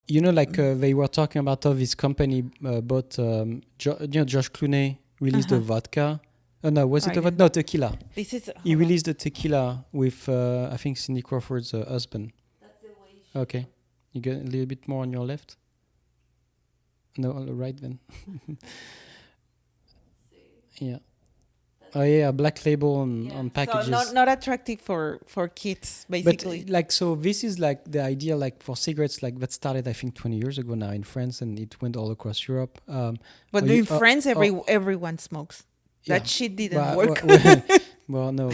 They were talking about how this company bought, Josh Clooney released a vodka. Oh no, was it a vodka? No, tequila. This is. He released a tequila with, I think, Cindy Crawford's husband. That's the way. Okay, you get a little bit more on your left. No, on the right then. Yeah. Oh yeah, black label on packages. So not attractive for kids, basically. But so this is like the idea, like for cigarettes, like that started I think 20 years ago now in France, and it went all across Europe. But in France, everyone smokes. That shit didn't work. Well, no,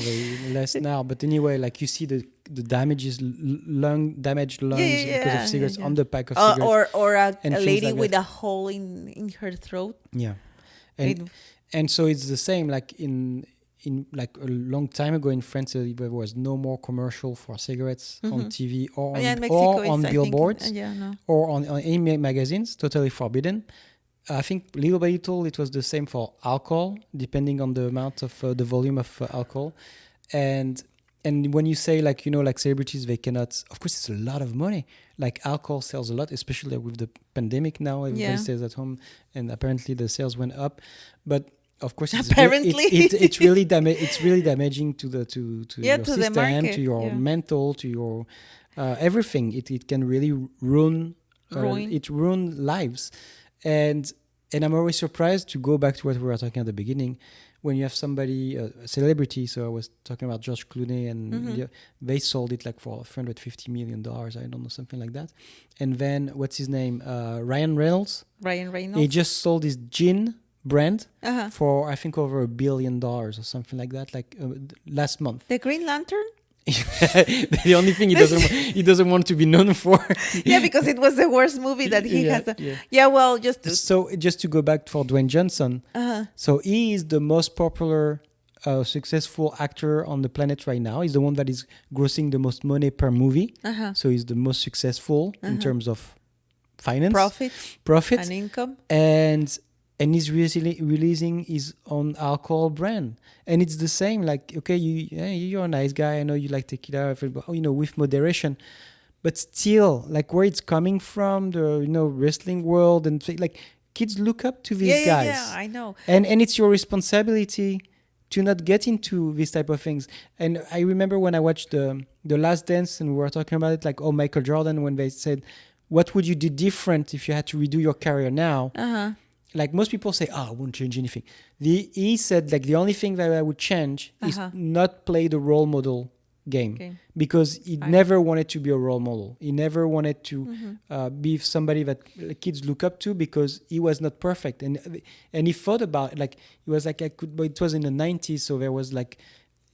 less now. But anyway, like you see the damages, damaged lungs because of cigarettes on the pack of cigarettes. Or a lady with a hole in her throat. Yeah, and so it's the same. Like in like a long time ago in France, there was no more commercial for cigarettes on TV or on billboards or on any magazines. Totally forbidden. I think little by little it was the same for alcohol, depending on the amount of the volume of alcohol, and when you say like like celebrities, they cannot. Of course, it's a lot of money. Like alcohol sells a lot, especially with the pandemic now. Everybody stays at home, and apparently the sales went up. But of course, it's really damaging to your system, to your mental, to your everything. It can really ruin lives. And I'm always surprised, to go back to what we were talking at the beginning, when you have somebody, a celebrity. So I was talking about George Clooney, and they sold it like for $350 million. I don't know, something like that. And then what's his name? Ryan Reynolds. He just sold his gin brand for I think over $1 billion or something like that, like last month. The Green Lantern? The only thing he doesn't want to be known for. Because it was the worst movie that he has. Well, just to go back for Dwayne Johnson. So he is the most popular, successful actor on the planet right now. He's the one that is grossing the most money per movie. So he's the most successful in terms of finance, profit, and income. And he's releasing his own alcohol brand. And it's the same, like, okay, you're a nice guy. I know you like tequila, with moderation. But still, like, where it's coming from, the, wrestling world, and like, kids look up to these guys. Yeah, I know. And it's your responsibility to not get into these type of things. And I remember when I watched the Last Dance, and we were talking about it, like, Michael Jordan, when they said, what would you do different if you had to redo your career now? Like most people say, I won't change anything. He said, like, the only thing that I would change is not play the role model game. Because he never wanted to be a role model. He never wanted to be somebody that kids look up to, because he was not perfect. And he thought about it, like, he was like, but it was in the 90s, so there was like,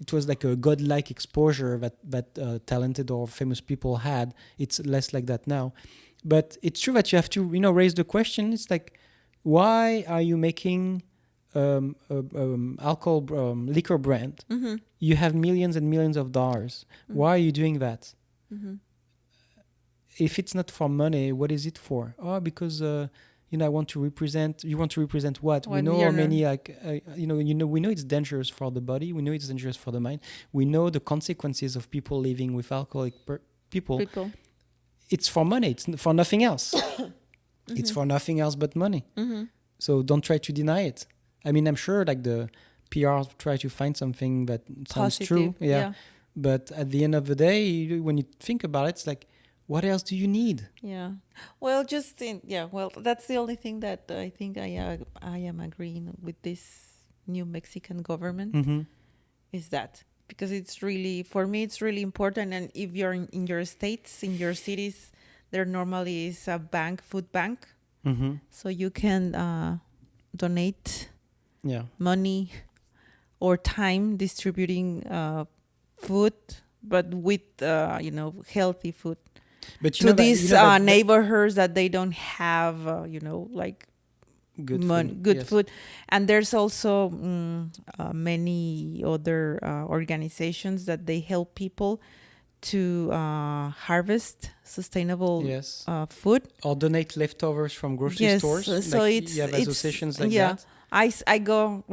it was like a godlike exposure that talented or famous people had. It's less like that now. But it's true that you have to, raise the question. It's like, why are you making alcohol liquor brand? You have millions and millions of dollars. Why are you doing that? If it's not for money, what is it for? Because I want to represent. You want to represent what? We know how many, like, we know it's dangerous for the body. We know it's dangerous for the mind. We know the consequences of people living with alcoholic people. It's for money. It's for nothing else. It's for nothing else but money. So don't try to deny it. I mean, I'm sure like the PR try to find something that sounds true. Yeah. But at the end of the day, when you think about it, it's like, what else do you need? Yeah. Well, that's the only thing that I think I am agreeing with this new Mexican government is that. Because it's really, for me, it's really important. And if you're in your states, in your cities, there normally is a food bank. So you can donate money or time distributing food, but with, healthy food. But to these neighborhoods that they don't have, like good food. And there's also many other organizations that they help people to harvest sustainable food or donate leftovers from grocery stores. So you have associations like that. I go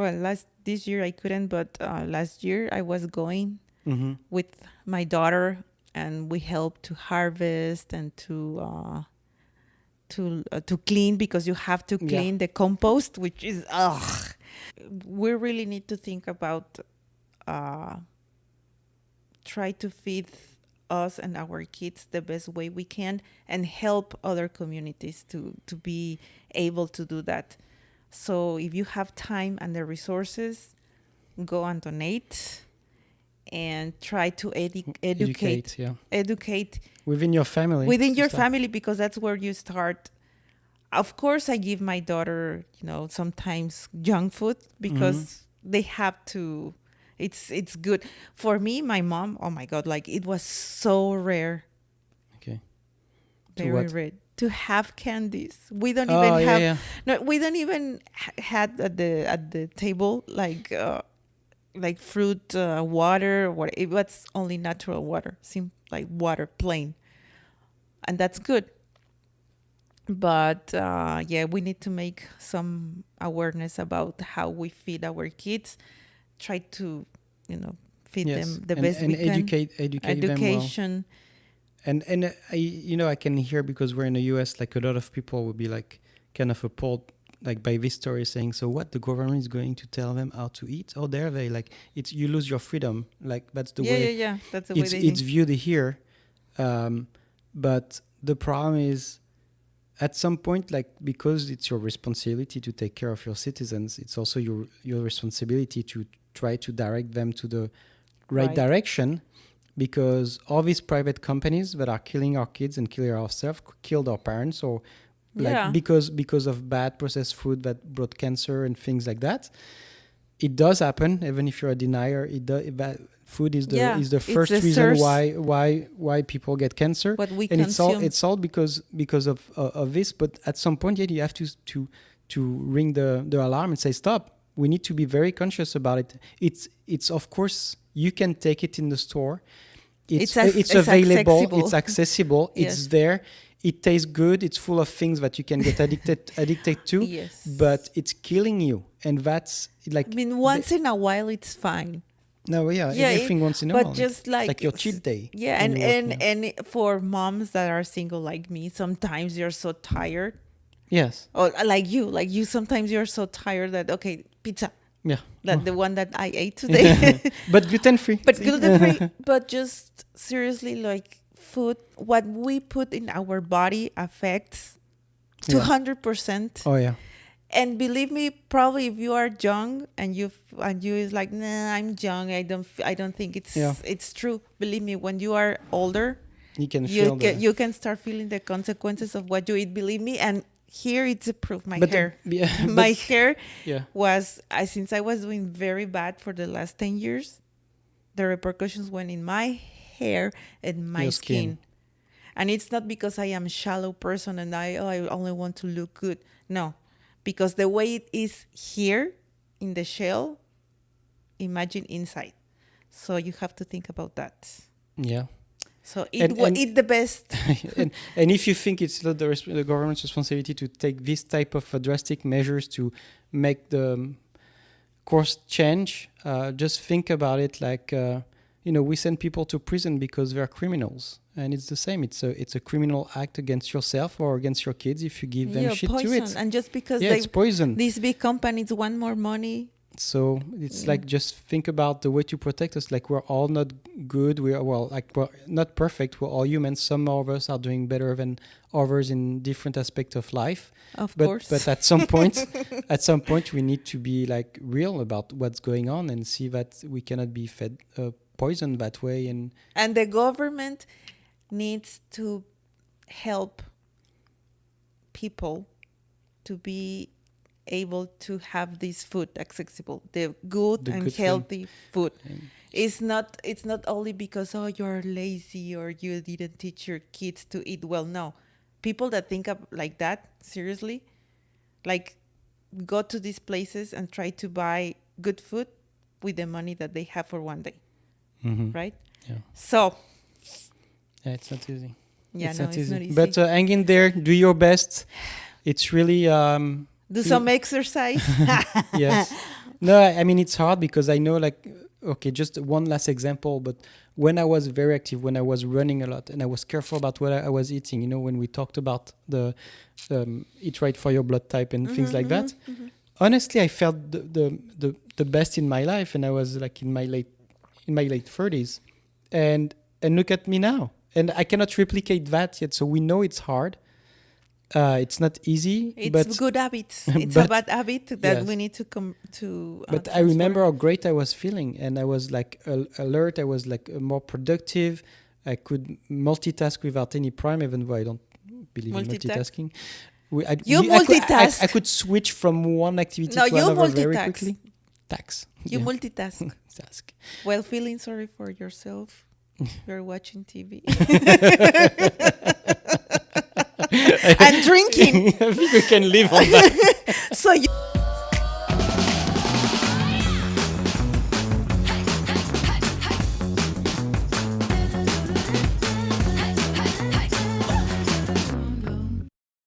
this year I couldn't, but last year I was going with my daughter, and we helped to harvest and to to clean, because you have to clean the compost, which is we really need to think about try to feed us and our kids the best way we can, and help other communities to be able to do that. So if you have time and the resources, go and donate, and try to educate within your family. Because that's where you start. Of course, I give my daughter, sometimes junk food, because they have to. It's good for me. My mom, oh my God, like it was so rare. Okay. Very rare to have candies. We don't even have. No, we don't even had at the table like fruit, water. What it was only natural water, like water, plain, and that's good. But we need to make some awareness about how we feed our kids. Try to, feed them the best we can. Educate education. Them well. And I can hear, because we're in the US, like a lot of people will be like kind of appalled like by this story, saying, so what, the government is going to tell them how to eat? Oh, they're very like, it's, you lose your freedom. Like that's the way. Yeah. That's the way it's viewed here. But the problem is, at some point, like, because it's your responsibility to take care of your citizens, it's also your responsibility to try to direct them to the right direction, because all these private companies that are killing our kids and killing ourselves, killed our parents, or like because of bad processed food that brought cancer and things like that. It does happen, even if you're a denier. Food is the first reason why people get cancer. What we and consume. it's all because of this. But at some point, you have to ring the alarm and say, stop. We need to be very conscious about it. It's of course, you can take it in the store. It's available. It's accessible. Yes. It's there. It tastes good. It's full of things that you can get addicted to. Yes. But it's killing you, and that's like. I mean, once in a while, it's fine. No, everything once in a while. But just like, it's like your cheat day. Yeah, and for moms that are single like me, sometimes you're so tired. Yes. Or like you, sometimes you're so tired that, okay, pizza. Yeah. The one that I ate today. But gluten-free. But just seriously, like food, what we put in our body affects 200%. Oh, yeah. And believe me, probably if you are young and you is like, nah, I'm young, I don't think it's true. Believe me, when you are older, you can start feeling the consequences of what you eat. Believe me, and here it's a proof. My hair was, since I was doing very bad for the last 10 years, the repercussions went in my hair and my skin. And it's not because I am a shallow person and I only want to look good. No. Because the way it is here in the shell, imagine inside. So you have to think about that. Yeah. So eat the best. and if you think it's not the government's responsibility to take this type of drastic measures to make the course change, just think about it like, we send people to prison because they're criminals. And it's the same. It's a criminal act against yourself or against your kids if you give them shit poison. To it. And just because it's poison. These big companies want more money. So it's like, just think about the way to protect us. Like, we're all not good. We're not perfect. We're all humans. Some of us are doing better than others in different aspects of life. Of course. But at some point, we need to be like real about what's going on and see that we cannot be fed poison that way. And the government needs to help people to be able to have this food accessible, the good and healthy food. It's not only because you're lazy or you didn't teach your kids to eat well. No, people that think of like that, seriously, like, go to these places and try to buy good food with the money that they have for one day. Right? Yeah. So yeah, it's not easy. Yeah, it's not easy. But hang in there, do your best. It's really do some exercise. Yes. No, I mean, it's hard because I know, like, okay, just one last example, but when I was very active, when I was running a lot, and I was careful about what I was eating, when we talked about the eat right for your blood type and things like that, honestly, I felt the best in my life, and I was like in my late 30s, and look at me now, and I cannot replicate that yet. So we know it's hard. It's not easy. It's good habits. It's a bad habit that we need to come to. But I remember how great I was feeling, and I was like alert. I was like more productive. I could multitask without any problem, even though I don't believe in multitasking. Multitask. I could switch from one activity to another very quickly. You multitask. Task. While feeling sorry for yourself, you're watching TV. And drinking. I think we can live on that. So you